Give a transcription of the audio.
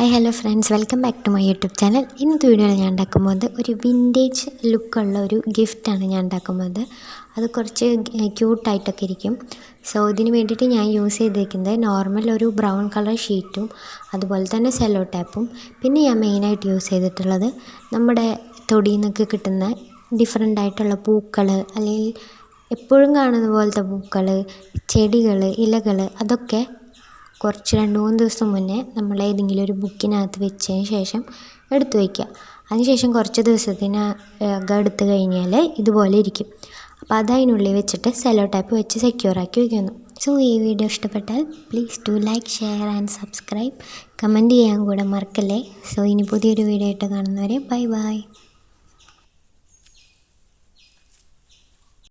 Hi hello friends, welcome back to my YouTube channel. ഇന്നത്തെ വീഡിയോയിൽ ഞാൻ ഉണ്ടാക്കുന്നത് ഒരു വിൻറ്റേജ് ലുക്കുള്ള ഒരു ഗിഫ്റ്റാണ് ഞാൻ ഉണ്ടാക്കുന്നത്. അത് കുറച്ച് ക്യൂട്ടായിട്ടൊക്കെ ഇരിക്കും. സോ ഇതിന് വേണ്ടിയിട്ട് ഞാൻ യൂസ് ചെയ്തിരിക്കുന്നത് നോർമൽ ഒരു ബ്രൗൺ കളർ ഷീറ്റും അതുപോലെ തന്നെ സെല്ലോ ടാപ്പും. പിന്നെ ഞാൻ മെയിനായിട്ട് യൂസ് ചെയ്തിട്ടുള്ളത് നമ്മുടെ തൊടിയിൽ നിന്നൊക്കെ കിട്ടുന്ന ഡിഫറെൻ്റ് ആയിട്ടുള്ള പൂക്കൾ, അല്ലെങ്കിൽ എപ്പോഴും കാണുന്ന പോലത്തെ പൂക്കൾ, ചെടികൾ, ഇലകൾ, അതൊക്കെ കുറച്ച് 2-3 ദിവസം മുന്നേ നമ്മൾ ഏതെങ്കിലും ഒരു ബുക്കിനകത്ത് വെച്ചതിന് ശേഷം എടുത്തു വയ്ക്കുക. അതിനുശേഷം കുറച്ച് ദിവസത്തിനകം എടുത്തു കഴിഞ്ഞാൽ ഇതുപോലെ ഇരിക്കും. അപ്പോൾ അതതിനുള്ളിൽ വെച്ചിട്ട് സെല്ലോ ടാപ്പ് വെച്ച് സെക്യൂറാക്കി വയ്ക്കുന്നു. സോ ഈ വീഡിയോ ഇഷ്ടപ്പെട്ടാൽ please do like, share and subscribe. Comment ചെയ്യാൻ കൂടെ മറക്കല്ലേ. സോ ഇനി പുതിയൊരു വീഡിയോ ആയിട്ട് കാണുന്നവരെ ബൈ ബൈ.